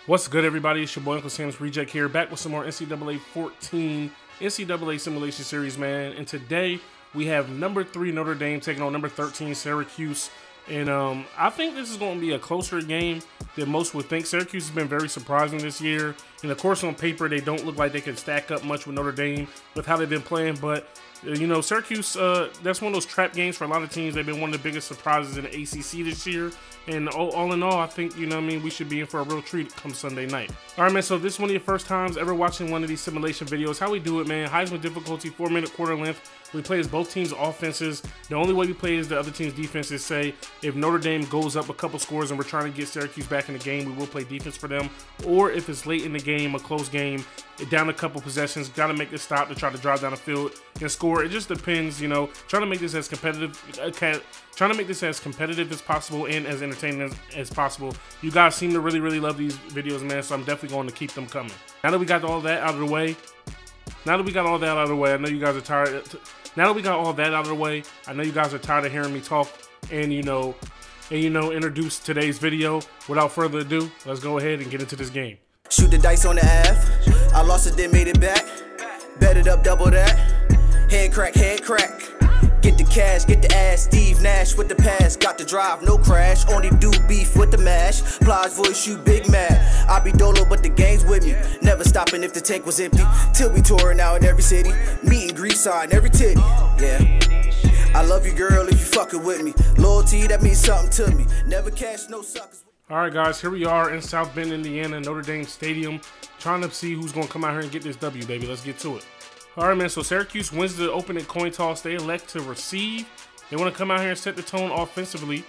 What's good, everybody? It's your boy Uncle Sam's Reject here, back with some more NCAA 14 NCAA Simulation Series, man. And today we have number 3 Notre Dame taking on number 13 Syracuse. And I think this is going to be a closer game than most would think. Syracuse has been very surprising this year. And of course, on paper, they don't look like they can stack up much with Notre Dame with how they've been playing. But, you know, Syracuse, that's one of those trap games for a lot of teams. They've been one of the biggest surprises in the ACC this year. And all in all, I think, you know what I mean, we should be in for a real treat come Sunday night. All right, man, so if this is one of your first times ever watching one of these simulation videos, how we do it, man, Heisman difficulty, 4-minute quarter length. We play as both teams' offenses. The only way we play as the other team's defense is, say, if Notre Dame goes up a couple scores and we're trying to get Syracuse back in the game, we will play defense for them. Or if it's late in the game, a close game, down a couple possessions, got to make a stop to try to drive down the field and score. It just depends, you know, trying to make this as competitive as possible and as entertaining as possible. You guys seem to really love these videos, man, so I'm definitely going to keep them coming. Now that we got all that out of the way, I know you guys are tired. Now that we got all that out of the way, I know you guys are tired of hearing me talk and, introduce today's video. Without further ado, let's go ahead and get into this game. Shoot the dice on the F. I lost it, then made it back. Bet it up, double that. Head crack, head crack. Get the cash, get the ass. Steve Nash with the pass. Got the drive, no crash. Only do beef with the mash. Plies voice, you big mad. I be dolo, but the game's with me. Never stopping if the tank was empty. Till we touring out in every city. Meet and greet sign every titty. Yeah. I love you, girl, if you fucking with me. Loyalty, that means something to me. Never cash, no suckers. All right, guys, here we are in South Bend, Indiana, Notre Dame Stadium, trying to see who's going to come out here and get this W, baby. Let's get to it. All right, man, so Syracuse wins the opening coin toss. They elect to receive. They want to come out here and set the tone offensively.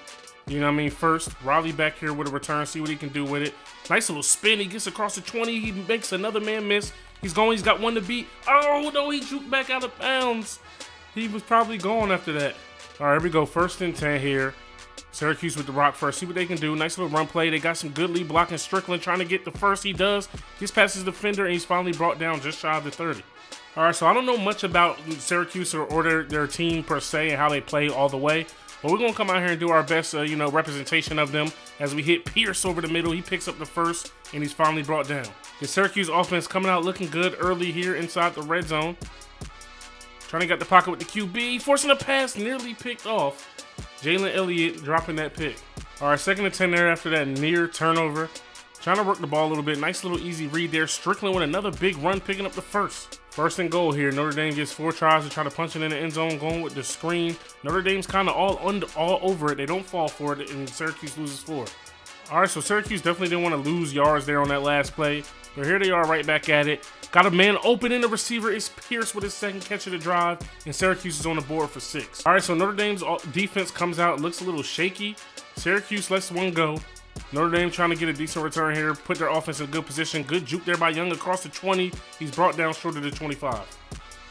You know what I mean? First, Riley back here with a return, see what he can do with it. Nice little spin. He gets across the 20. He makes another man miss. He's got one to beat. Oh, no, he juked back out of bounds. He was probably gone after that. All right, here we go. 1st and 10 here. Syracuse with the rock first. See what they can do. Nice little run play. They got some good lead blocking. Strickland trying to get the first. He does. Gets past his defender, and he's finally brought down just shy of the 30. All right, so I don't know much about Syracuse or their team per se and how they play all the way. But we're going to come out here and do our best, representation of them as we hit Pierce over the middle. He picks up the first, and he's finally brought down. The Syracuse offense coming out looking good early here inside the red zone. Trying to get the pocket with the QB. Forcing a pass, nearly picked off. Jalen Elliott dropping that pick. All right, 2nd and 10 there after that near turnover. Trying to work the ball a little bit. Nice little easy read there. Strickland with another big run, picking up the first. 1st and goal here. Notre Dame gets 4 tries to try to punch it in the end zone, going with the screen. Notre Dame's kind of all over it. They don't fall for it, and Syracuse loses 4. All right, so Syracuse definitely didn't want to lose yards there on that last play. But here they are right back at it. Got a man open in the receiver. It's Pierce with his 2nd catch of the drive, and Syracuse is on the board for 6. All right, so Notre Dame's defense comes out, looks a little shaky. Syracuse lets one go. Notre Dame trying to get a decent return here, put their offense in a good position. Good juke there by Young across the 20. He's brought down short of the 25.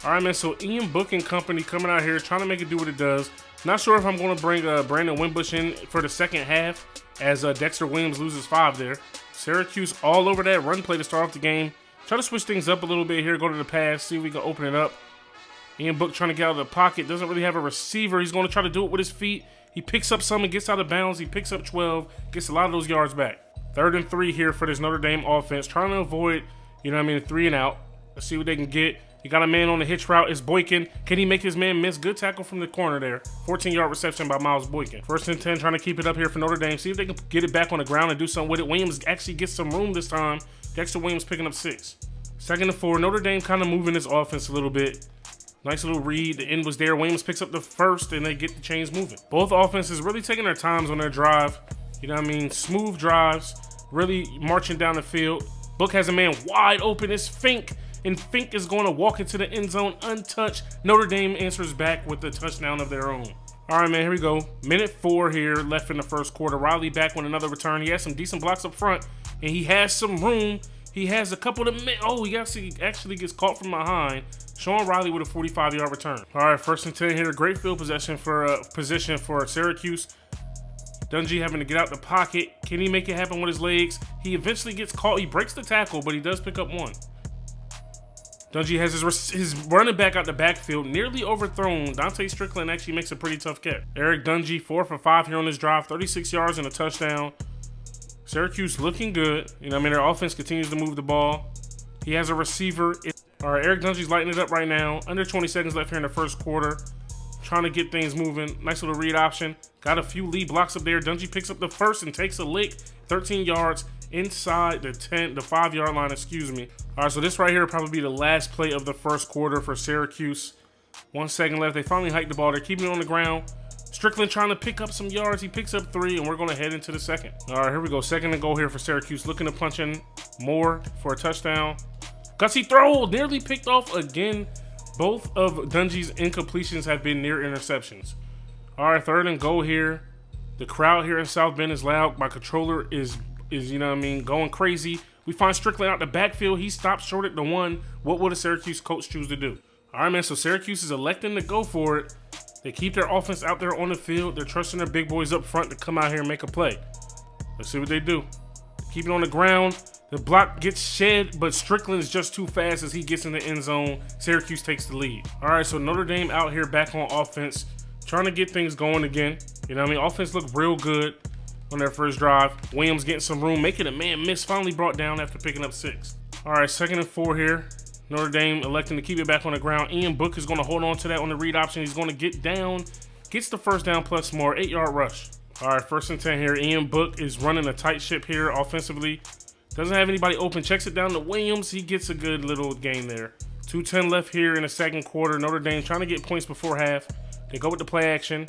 All right, man, so Ian Book and company coming out here trying to make it do what it does. Not sure if I'm going to bring Brandon Wimbush in for the 2nd half as Dexter Williams loses 5 there. Syracuse all over that run play to start off the game. Try to switch things up a little bit here, go to the pass, see if we can open it up. Ian Book trying to get out of the pocket, doesn't really have a receiver. He's going to try to do it with his feet. He picks up some and gets out of bounds. He picks up 12, gets a lot of those yards back. 3rd and 3 here for this Notre Dame offense, trying to avoid, 3 and out. Let's see what they can get. You got a man on the hitch route. It's Boykin. Can he make his man miss? Good tackle from the corner there. 14-yard reception by Miles Boykin. 1st and 10, trying to keep it up here for Notre Dame. See if they can get it back on the ground and do something with it. Williams actually gets some room this time. Dexter Williams picking up 6. 2nd and 4. Notre Dame kind of moving this offense a little bit. Nice little read. The end was there. Williams picks up the first, and they get the chains moving. Both offenses really taking their times on their drive. You know what I mean? Smooth drives. Really marching down the field. Book has a man wide open. It's Fink. And Fink is going to walk into the end zone untouched. Notre Dame answers back with the touchdown of their own. All right, man, here we go. Minute 4 here left in the 1st quarter. Riley back with another return. He has some decent blocks up front, and he has some room. He has a couple of he actually gets caught from behind. Sean Riley with a 45-yard return. All right, 1st and 10 here. Great field position for Syracuse. Dungy having to get out the pocket. Can he make it happen with his legs? He eventually gets caught. He breaks the tackle, but he does pick up 1. Dungy has his running back out the backfield, nearly overthrown. Dante Strickland actually makes a pretty tough catch. Eric Dungy, 4 for 5 here on this drive, 36 yards and a touchdown. Syracuse looking good. You know what I mean? Their offense continues to move the ball. He has a receiver. All right, Eric Dungey's lighting it up right now. Under 20 seconds left here in the first quarter. Trying to get things moving. Nice little read option. Got a few lead blocks up there. Dungey picks up the first and takes a lick. 13 yards inside the 5-yard line, excuse me. All right, so this right here will probably be the last play of the first quarter for Syracuse. 1 second left. They finally hiked the ball. They're keeping it on the ground. Strickland trying to pick up some yards. He picks up 3, and we're going to head into the second. All right, here we go. Second and goal here for Syracuse. Looking to punch in more for a touchdown. Gutsy throw. Nearly picked off again. Both of Dungey's incompletions have been near interceptions. All right, third and goal here. The crowd here in South Bend is loud. My controller is you know what I mean, going crazy. We find Strickland out the backfield. He stops short at the 1. What would a Syracuse coach choose to do? All right, man, so Syracuse is electing to go for it. They keep their offense out there on the field. They're trusting their big boys up front to come out here and make a play. Let's see what they do. Keep it on the ground. The block gets shed, but Strickland is just too fast as he gets in the end zone. Syracuse takes the lead. All right, so Notre Dame out here back on offense, trying to get things going again. You know what I mean? Offense looked real good on their first drive. Williams getting some room, making a man miss, finally brought down after picking up 6. All right, 2nd and 4 here. Notre Dame electing to keep it back on the ground. Ian Book is going to hold on to that on the read option. He's going to get down, gets the first down plus more, 8-yard rush. All right, 1st and 10 here. Ian Book is running a tight ship here offensively. Doesn't have anybody open, checks it down to Williams. He gets a good little gain there. 2:10 left here in the second quarter. Notre Dame trying to get points before half. They go with the play action.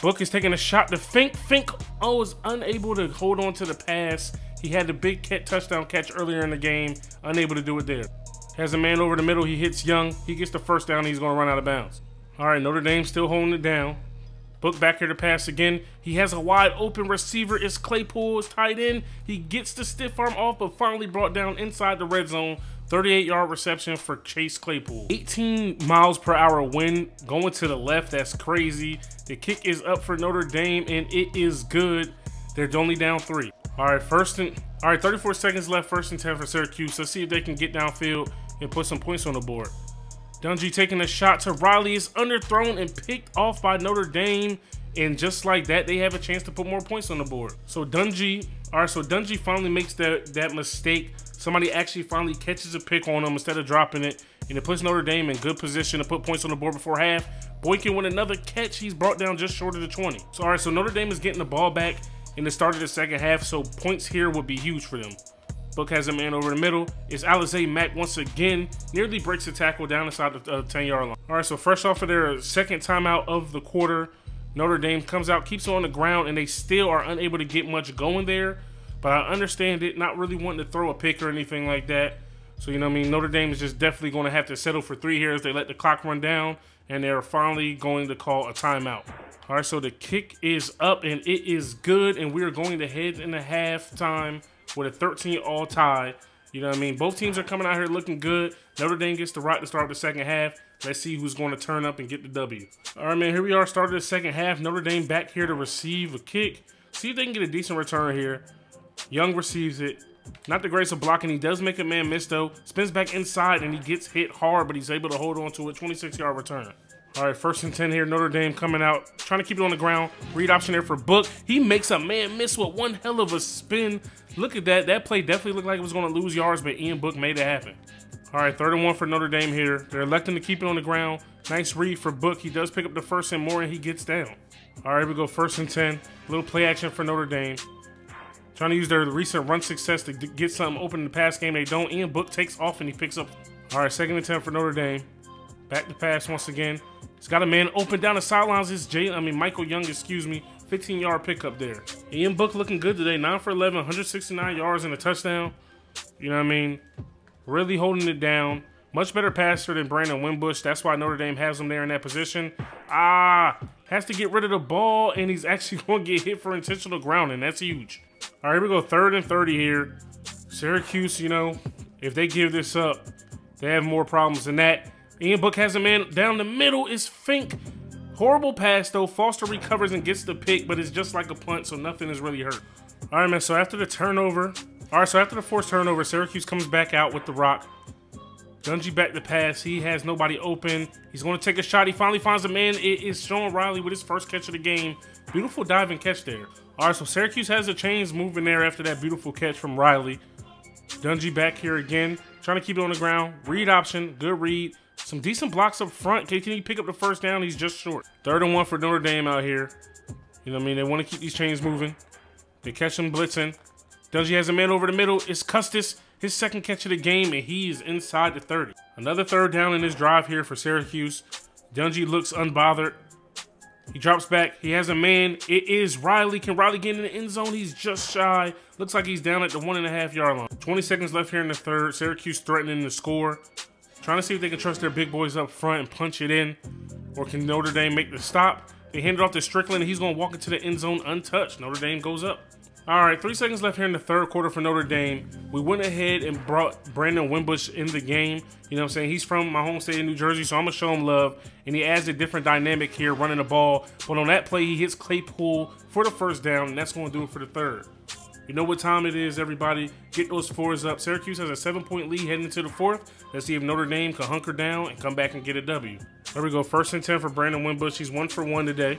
Book is taking a shot to Fink. Fink was unable to hold on to the pass. He had the big touchdown catch earlier in the game, unable to do it there. Has a man over the middle. He hits Young. He gets the first down. He's going to run out of bounds. All right, Notre Dame still holding it down. Book back here to pass again. He has a wide open receiver. It's Claypool, is tight end. He gets the stiff arm off, but finally brought down inside the red zone. 38-yard reception for Chase Claypool. 18 miles per hour wind going to the left. That's crazy. The kick is up for Notre Dame, and it is good. They're only down 3. All right, 34 seconds left, 1st and 10 for Syracuse. Let's see if they can get downfield and put some points on the board. Dungey taking a shot to Riley. Is underthrown and picked off by Notre Dame. And just like that, they have a chance to put more points on the board. So Dungey, Dungey finally makes that mistake. Somebody actually finally catches a pick on him instead of dropping it. And it puts Notre Dame in good position to put points on the board before half. Boykin with another catch. He's brought down just short of the 20. So, all right, so Notre Dame is getting the ball back in the start of the second half. So points here would be huge for them. Book has a man over the middle. It's Alizé Mack once again. Nearly breaks the tackle down inside the 10-yard line. All right, so fresh off of their second timeout of the quarter, Notre Dame comes out, keeps it on the ground, and they still are unable to get much going there. But I understand it, not really wanting to throw a pick or anything like that. So, you know what I mean, Notre Dame is just definitely going to have to settle for 3 here as they let the clock run down, and they're finally going to call a timeout. All right, so the kick is up, and it is good, and we are going to head into halftime with a 13-all tie. You know what I mean? Both teams are coming out here looking good. Notre Dame gets the right to start the second half. Let's see who's going to turn up and get the W. All right, man, here we are, started the second half. Notre Dame back here to receive a kick. See if they can get a decent return here. Young receives it. Not the greatest of blocking. He does make a man miss, though. Spins back inside, and he gets hit hard, but he's able to hold on to a 26-yard return. All right, 1st and 10 here. Notre Dame coming out, trying to keep it on the ground. Read option there for Book. He makes a man miss with one hell of a spin. Look at that. That play definitely looked like it was going to lose yards, but Ian Book made it happen. All right, 3rd and 1 for Notre Dame here. They're electing to keep it on the ground. Nice read for Book. He does pick up the first and more, and he gets down. All right, here we go. 1st and 10. Little play action for Notre Dame. Trying to use their recent run success to get something open in the pass game. They don't. Ian Book takes off, and he picks up. All right, 2nd and 10 for Notre Dame. Back to pass once again. He's got a man open down the sidelines. It's Michael Young, 15-yard pickup there. Ian Book looking good today. 9 for 11, 169 yards and a touchdown. You know what I mean? Really holding it down. Much better passer than Brandon Wimbush. That's why Notre Dame has him there in that position. Has to get rid of the ball, and he's actually going to get hit for intentional grounding. That's huge. All right, here we go. 3rd and 30 here. Syracuse, you know, if they give this up, they have more problems than that. Ian Book has a man down the middle. Is Fink. Horrible pass, though. Foster recovers and gets the pick, but it's just like a punt, so nothing is really hurt. All right, man, so after the turnover, after the forced turnover, Syracuse comes back out with the rock. Dungey back to pass. He has nobody open. He's going to take a shot. He finally finds a man. It is Sean Riley with his first catch of the game. Beautiful diving catch there. All right, so Syracuse has the chains moving there after that beautiful catch from Riley. Dungey back here again, trying to keep it on the ground. Read option, good read. Some decent blocks up front. Can he pick up the first down? He's just short. 3rd and 1 for Notre Dame out here. You know what I mean? They want to keep these chains moving. They catch him blitzing. Dungey has a man over the middle. It's Custis, his 2nd catch of the game, and he is inside the 30. Another 3rd down in this drive here for Syracuse. Dungey looks unbothered. He drops back. He has a man. It is Riley. Can Riley get in the end zone? He's just shy. Looks like he's down at the 1.5 yard line. 20 seconds left here in the 3rd. Syracuse threatening to score. Trying to see if they can trust their big boys up front and punch it in. Or can Notre Dame make the stop? They hand it off to Strickland, and he's going to walk into the end zone untouched. Notre Dame goes up. All right, 3 seconds left here in the 3rd quarter for Notre Dame. We went ahead and brought Brandon Wimbush in the game. You know what I'm saying? He's from my home state of New Jersey, so I'm going to show him love. And he adds a different dynamic here running the ball. But on that play, he hits Claypool for the 1st down, and that's going to do it for the 3rd. You know what time it is, everybody. Get those 4s up. Syracuse has a 7-point lead heading into the 4th. Let's see if Notre Dame can hunker down and come back and get a W. There we go. 1st and 10 for Brandon Wimbush. He's 1 for 1 today.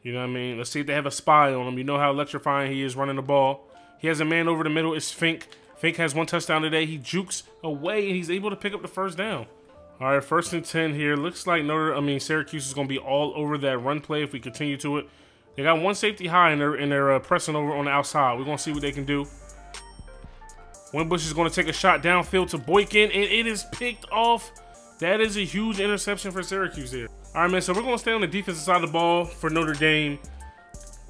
You know what I mean? Let's see if they have a spy on him. You know how electrifying he is running the ball. He has a man over the middle. It's Fink. Fink has 1 touchdown today. He jukes away, and he's able to pick up the 1st down. All right, 1st and 10 here. Looks like Syracuse is going to be all over that run play if we continue to it. They got 1 safety high, and they're pressing over on the outside. We're going to see what they can do. Wimbush is going to take a shot downfield to Boykin, and it is picked off. That is a huge interception for Syracuse here. All right, man, so we're going to stay on the defensive side of the ball for Notre Dame.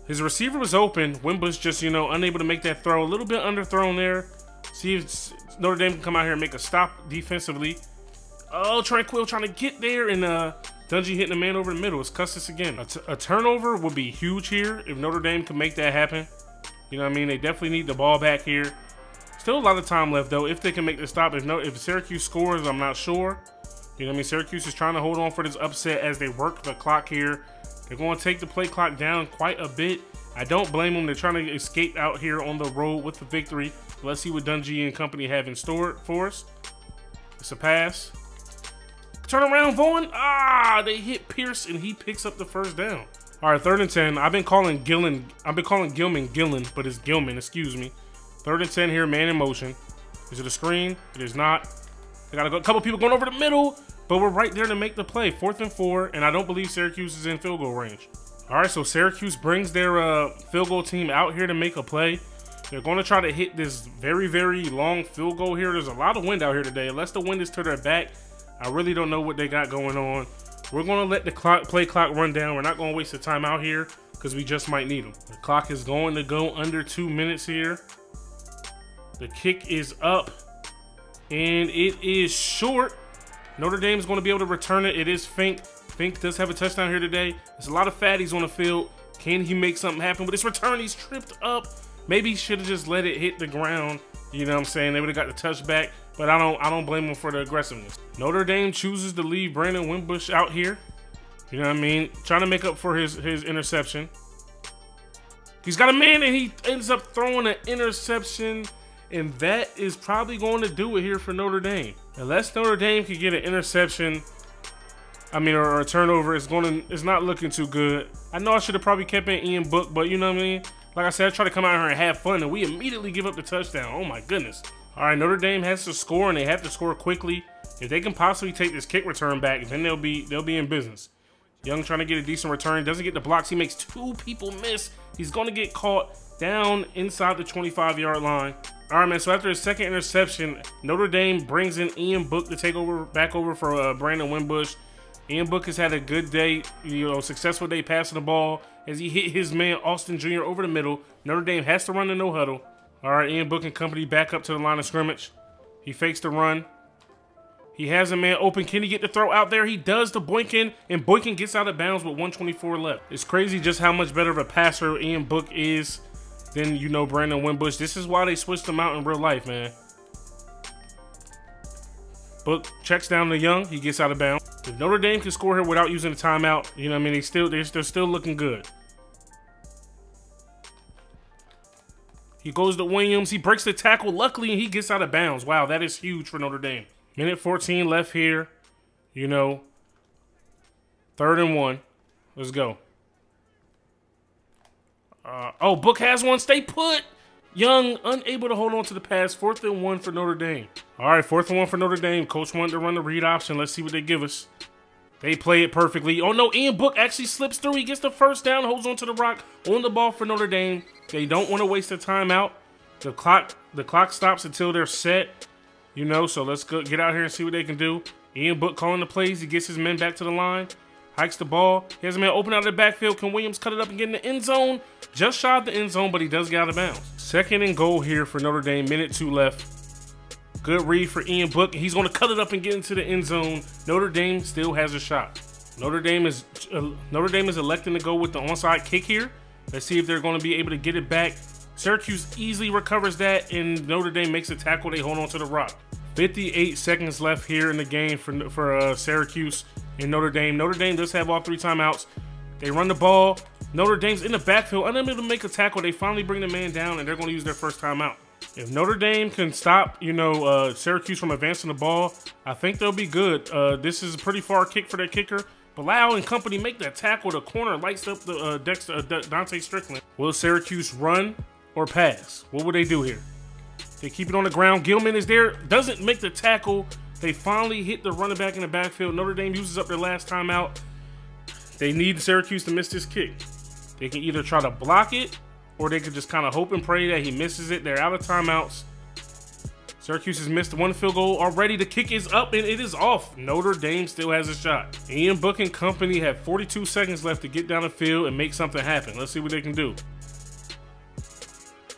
His receiver was open. Wimbush just, unable to make that throw. A little bit underthrown there. See if Notre Dame can come out here and make a stop defensively. Oh, Tranquil trying to get there, and Dungey hitting the man over the middle. It's Custis again. A turnover would be huge here if Notre Dame can make that happen. You know what I mean? They definitely need the ball back here. Still a lot of time left, though, if they can make the stop. If Syracuse scores, I'm not sure. You know what I mean? Syracuse is trying to hold on for this upset as they work the clock here. They're going to take the play clock down quite a bit. I don't blame them. They're trying to escape out here on the road with the victory. Let's see what Dungey and company have in store for us. It's a pass. Turn around, Vaughn. Ah, they hit Pierce, and he picks up the 1st down. All right, 3rd and 10. I've been calling Gilman, but it's Gilman, excuse me. 3rd and 10 here, man in motion. Is it a screen? It is not. They got a couple people going over the middle, but we're right there to make the play. 4th and 4, and I don't believe Syracuse is in field goal range. All right, so Syracuse brings their field goal team out here to make a play. They're going to try to hit this very, very long field goal here. There's a lot of wind out here today. Unless the wind is to their back, I really don't know what they got going on. We're going to let the play clock run down. We're not going to waste the time out here because we just might need them. The clock is going to go under 2 minutes here. The kick is up, and it is short. Notre Dame is going to be able to return it. It is Fink. Fink does have a touchdown here today. There's a lot of fatties on the field. Can he make something happen with this return? He's tripped up. Maybe he should have just let it hit the ground. You know what I'm saying? They would have got the touchback, but I don't blame him for the aggressiveness. Notre Dame chooses to leave Brandon Wimbush out here. You know what I mean? Trying to make up for his interception. He's got a man, and he ends up throwing an interception, and that is probably going to do it here for Notre Dame. Unless Notre Dame can get an interception, or a turnover, it's not looking too good. I know I should have probably kept in Ian Book, but you know what I mean? Like I said, I try to come out here and have fun, and we immediately give up the touchdown. Oh my goodness. All right, Notre Dame has to score, and they have to score quickly. If they can possibly take this kick return back, then they'll be in business. Young trying to get a decent return, doesn't get the blocks. He makes 2 people miss. He's going to get caught down inside the 25-yard line. All right, man, so after his 2nd interception, Notre Dame brings in Ian Book to take back over for Brandon Wimbush. Ian Book has had a good day, successful day passing the ball as he hit his man Austin Jr. over the middle. Notre Dame has to run the no huddle. All right, Ian Book and company back up to the line of scrimmage. He fakes the run. He has a man open. Can he get the throw out there? He does to Boykin, and Boykin gets out of bounds with 1:24 left. It's crazy just how much better of a passer Ian Book is than, Brandon Wimbush. This is why they switched him out in real life, man. Book checks down to Young. He gets out of bounds. If Notre Dame can score here without using a timeout, they're still looking good. He goes to Williams. He breaks the tackle, luckily, and he gets out of bounds. Wow, that is huge for Notre Dame. Minute 14 left here. 3rd and 1. Let's go. Oh, Book has one. Stay put. Young, unable to hold on to the pass. 4th and 1 for Notre Dame. All right, 4th and 1 for Notre Dame. Coach wanted to run the read option. Let's see what they give us. They play it perfectly. Oh, no, Ian Book actually slips through. He gets the first down, holds on to the rock on the ball for Notre Dame. They don't want to waste their timeout. The clock stops until they're set, you know, so let's go get out here and see what they can do. Ian Book calling the plays. He gets his men back to the line, hikes the ball. He has a man open out of the backfield. Can Williams cut it up and get in the end zone? Just shy of the end zone, but he does get out of bounds. 2nd and goal here for Notre Dame. Minute 2 left. Good read for Ian Book. He's going to cut it up and get into the end zone. Notre Dame still has a shot. Notre Dame is electing to go with the onside kick here. Let's see if they're going to be able to get it back. Syracuse easily recovers that, and Notre Dame makes a tackle. They hold on to the rock. 58 seconds left here in the game for Syracuse and Notre Dame. Notre Dame does have all 3 timeouts. They run the ball. Notre Dame's in the backfield, unable to make a tackle. They finally bring the man down, and they're going to use their first timeout. If Notre Dame can stop, you know, Syracuse from advancing the ball, I think they'll be good. This is a pretty far kick for their kicker. Bilal and company make that tackle. The corner lights up the Dante Strickland. Will Syracuse run or pass? What would they do here? They keep it on the ground. Gilman is there. Doesn't make the tackle. They finally hit the running back in the backfield. Notre Dame uses up their last timeout. They need Syracuse to miss this kick. They can either try to block it, or they could just kind of hope and pray that he misses it. They're out of timeouts. Syracuse has missed 1 field goal already. The kick is up and it is off. Notre Dame still has a shot. Ian Book and company have 42 seconds left to get down the field and make something happen. Let's see what they can do.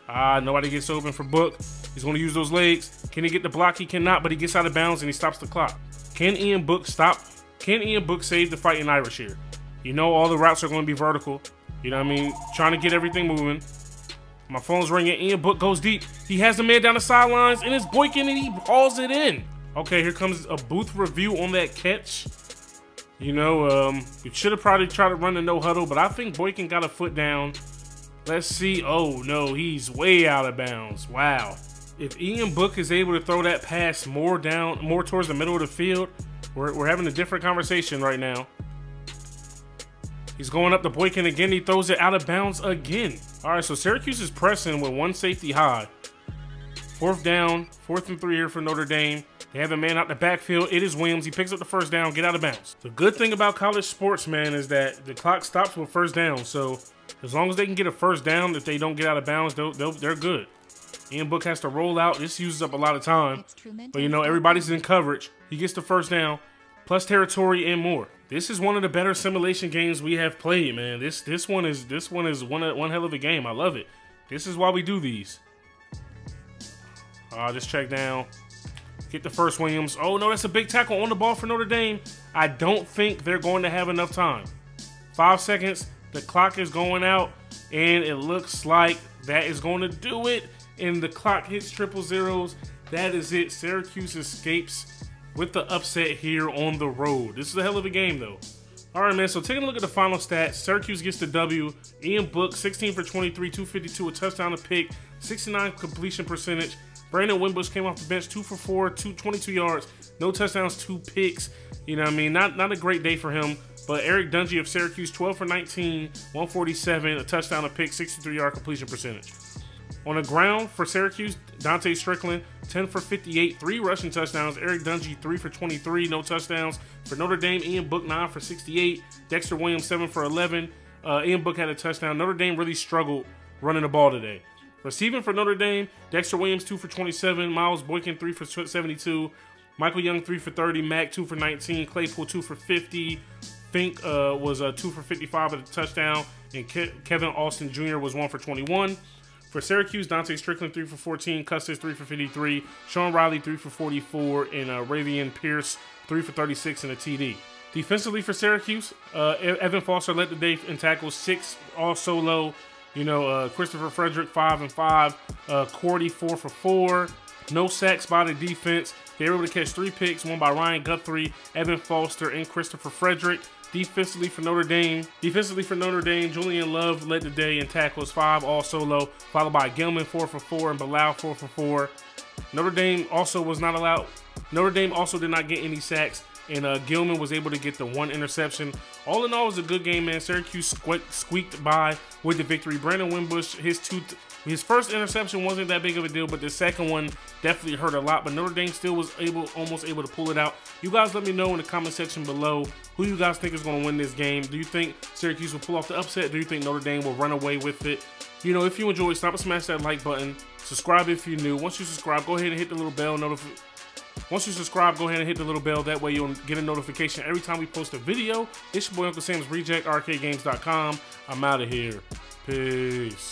Nobody gets open for Book. He's going to use those legs. Can he get the block? He cannot, but he gets out of bounds and he stops the clock. Can Ian Book stop? Can Ian Book save the Fighting Irish here? You know all the routes are going to be vertical. You know what I mean? Trying to get everything moving. My phone's ringing. Ian Book goes deep. He has the man down the sidelines, and it's Boykin, and he hauls it in. Okay, here comes a booth review on that catch. You know, we should have probably tried to run the no huddle, but I think Boykin got a foot down. Let's see. Oh, no, he's way out of bounds. Wow. If Ian Book is able to throw that pass more towards the middle of the field, we're having a different conversation right now. He's going up to Boykin again. He throws it out of bounds again. All right, so Syracuse is pressing with 1 safety high. 4th down, 4th and 3 here for Notre Dame. They have a man out the backfield. It is Williams. He picks up the first down, get out of bounds. The good thing about college sports, man, is that the clock stops with 1st down. So as long as they can get a 1st down, if they don't get out of bounds, they're good. Ian Book has to roll out. This uses up a lot of time. But, you know, everybody's in coverage. He gets the 1st down, plus territory and more. This is one of the better simulation games we have played, man. This one is one hell of a game. I love it. This is why we do these. Just check down. Get the first Williams. Oh no, that's a big tackle on the ball for Notre Dame. I don't think they're going to have enough time. 5 seconds. The clock is going out, and it looks like that is going to do it. And the clock hits triple zeros. That is it. Syracuse escapes with the upset here on the road. This is a hell of a game, though. All right, man, so taking a look at the final stats, Syracuse gets the W. Ian Book, 16 for 23, 252, a touchdown, a pick, 69 completion percentage. Brandon Wimbush came off the bench, 2 for 4, 22 yards, no touchdowns, 2 picks. You know what I mean? Not a great day for him. But Eric Dungy of Syracuse, 12 for 19, 147, a touchdown, a pick, 63-yard completion percentage. On the ground for Syracuse, Dante Strickland, 10 for 58, 3 rushing touchdowns. Eric Dungy, 3 for 23, no touchdowns. For Notre Dame, Ian Book, 9 for 68. Dexter Williams, 7 for 11. Ian Book had a touchdown. Notre Dame really struggled running the ball today. Receiving for Notre Dame, Dexter Williams, 2 for 27. Miles Boykin, 3 for 72. Michael Young, 3 for 30. Mack, 2 for 19. Claypool, 2 for 50. Fink was 2 for 55 at a touchdown. And Kevin Austin Jr. was 1 for 21. For Syracuse, Dante Strickland, 3 for 14. Custis, 3 for 53. Sean Riley, 3 for 44. And Ravian Pierce, 3 for 36 and a TD. Defensively for Syracuse, Evan Foster led the day in tackles, 6 all solo. You know, Christopher Frederick, 5 and 5. Cordy, 4 for 4. No sacks by the defense. They were able to catch 3 picks, one by Ryan Guthrie, Evan Foster, and Christopher Frederick. Defensively for Notre Dame, Julian Love led the day in tackles, 5 all solo, followed by Gilman, 4 for 4, and Bilal, 4 for 4. Notre Dame also did not get any sacks. and Gilman was able to get the 1 interception. All in all, it was a good game, man. Syracuse squeaked by with the victory. Brandon Wimbush, his first interception wasn't that big of a deal, but the second one definitely hurt a lot. But Notre Dame still was almost able to pull it out. You guys let me know in the comment section below who you guys think is going to win this game. Do you think Syracuse will pull off the upset? Do you think Notre Dame will run away with it? You know, if you enjoyed, stop and smash that like button. Subscribe if you're new. Once you subscribe, go ahead and hit the little bell Once you subscribe, go ahead and hit the little bell. That way you'll get a notification every time we post a video. It's your boy Uncle Sam's Reject, arcadegames.com. I'm out of here. Peace.